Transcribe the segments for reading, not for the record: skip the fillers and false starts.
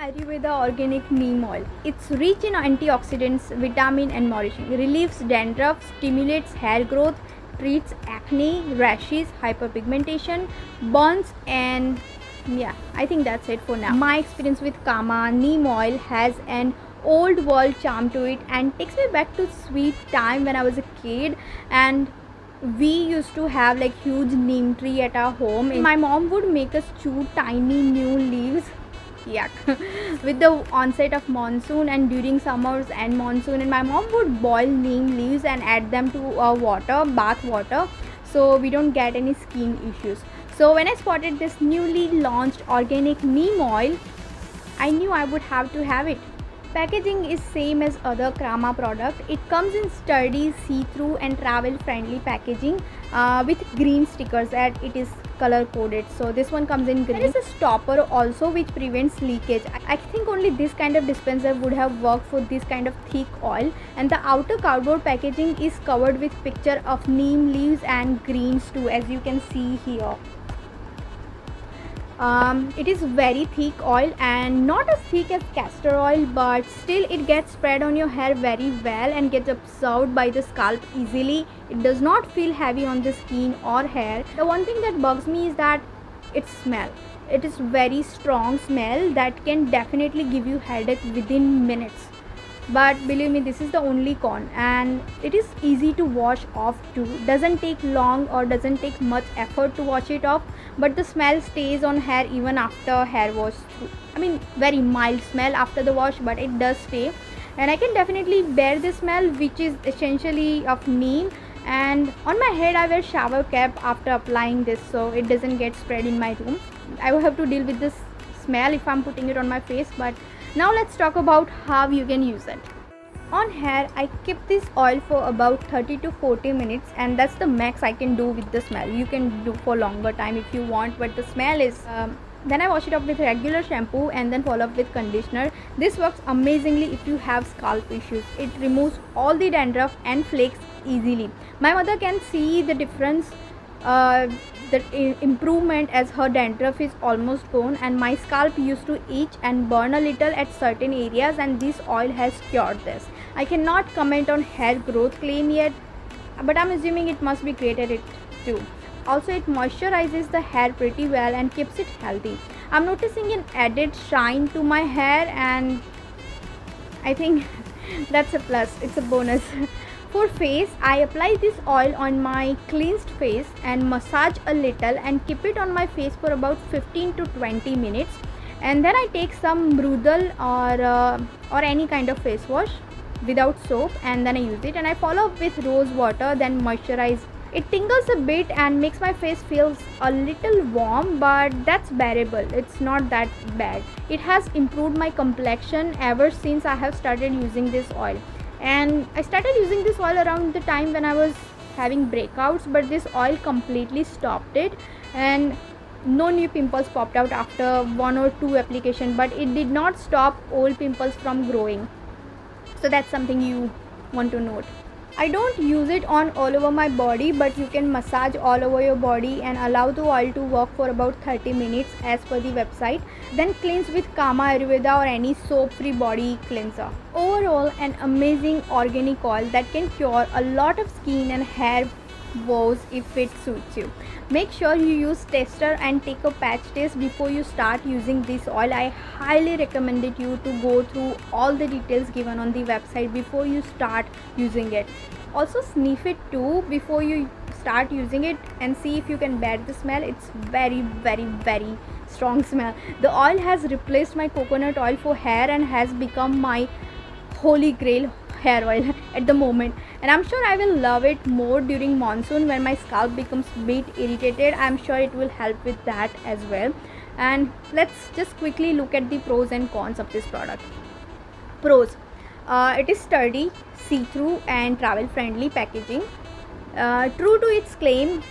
Ayurveda Organic Neem Oil. It's rich in antioxidants, vitamin and nourishing. Relieves dandruff, stimulates hair growth, treats acne, rashes, hyperpigmentation, burns, and yeah, I think that's it for now. My experience with Kama Neem Oil has an old world charm to it and takes me back to sweet time when I was a kid, and we used to have like huge neem tree at our home, and my mom would make us chew tiny new leaves. Yuck. With the onset of monsoon and during summers and monsoon, and my mom would boil neem leaves and add them to bath water, so we don't get any skin issues. So when I spotted this newly launched organic neem oil, I knew I would have to have it. Packaging is same as other Krama product. It comes in sturdy, see-through and travel-friendly packaging with green stickers that it is color coded. So this one comes in green. There is a stopper also which prevents leakage. I think only this kind of dispenser would have worked for this kind of thick oil. And the outer cardboard packaging is covered with picture of neem leaves and greens too, as you can see here. It is very thick oil and not as thick as castor oil, but still it gets spread on your hair very well and gets absorbed by the scalp easily. It does not feel heavy on the skin or hair. The one thing that bugs me is that its smell. It is very strong smell that can definitely give you headache within minutes. But believe me, this is the only con, and it is easy to wash off too. Doesn't take long or doesn't take much effort to wash it off, but the smell stays on hair even after hair wash through. I mean, very mild smell after the wash, but it does stay, and I can definitely bear the smell, which is essentially of neem. And on my head I wear shower cap after applying this, so it doesn't get spread in my room. I will have to deal with this smell if I'm putting it on my face. But now let's talk about how you can use it. On hair, I keep this oil for about 30 to 40 minutes, and that's the max I can do with the smell. You can do for longer time if you want, but the smell is then I wash it up with regular shampoo and then follow up with conditioner. This works amazingly if you have scalp issues. It removes all the dandruff and flakes easily. My mother can see the difference, the improvement, as her dandruff is almost gone and my scalp used to itch and burn a little at certain areas, and this oil has cured this. I cannot comment on hair growth claim yet, but I'm assuming it must be great at it too. Also, it moisturizes the hair pretty well and keeps it healthy. I'm noticing an added shine to my hair, and I think that's a plus. It's a bonus. For face, I apply this oil on my cleansed face and massage a little and keep it on my face for about 15 to 20 minutes. And then I take some Brudal or any kind of face wash without soap, and then I use it and I follow up with rose water, then moisturize. It tingles a bit and makes my face feels a little warm, but that's bearable. It's not that bad. It has improved my complexion ever since I have started using this oil. And I started using this oil around the time when I was having breakouts, but this oil completely stopped it, and no new pimples popped out after 1 or 2 applications, but it did not stop old pimples from growing. So that's something you want to note. I don't use it on all over my body, but you can massage all over your body and allow the oil to work for about 30 minutes as per the website. Then cleanse with Kama Ayurveda or any soap-free body cleanser. Overall, an amazing organic oil that can cure a lot of skin and hair woes if it suits you. Make sure you use tester and take a patch test before you start using this oil. I highly recommend you to go through all the details given on the website before you start using it. Also sniff it too before you start using it and see if you can bear the smell. It's very strong smell. The oil has replaced my coconut oil for hair and has become my holy grail hair oil at the moment, and I'm sure I will love it more during monsoon when my scalp becomes a bit irritated. I'm sure it will help with that as well. And let's just quickly look at the pros and cons of this product. Pros: it is sturdy, see-through and travel friendly packaging. True to its claim,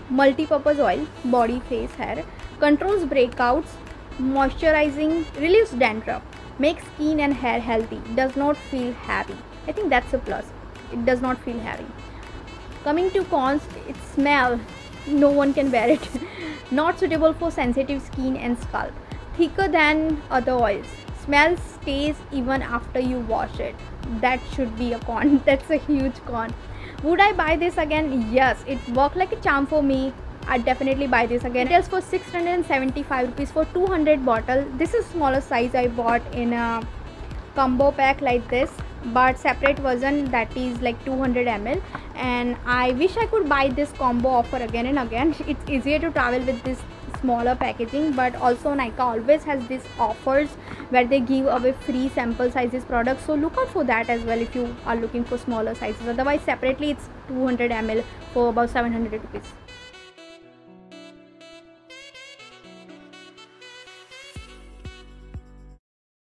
multi-purpose oil, body, face, hair, controls breakouts, moisturizing, relieves dandruff, makes skin and hair healthy, does not feel heavy. I think that's a plus. It does not feel heavy. Coming to cons, its smell, no one can bear it. Not suitable for sensitive skin and scalp. thicker than other oils. Smell stays even after you wash it. That should be a con. That's a huge con. Would I buy this again? Yes, it worked like a charm for me. I'd definitely buy this again. It is for 675 rupees for 200 bottle. This is smaller size. I bought in a combo pack like this, but separate version that is like 200 ml, and I wish I could buy this combo offer again and again. It's easier to travel with this smaller packaging, but also Nykaa always has these offers where they give away free sample sizes products, so look out for that as well if you are looking for smaller sizes. Otherwise separately it's 200 ml for about 700 rupees.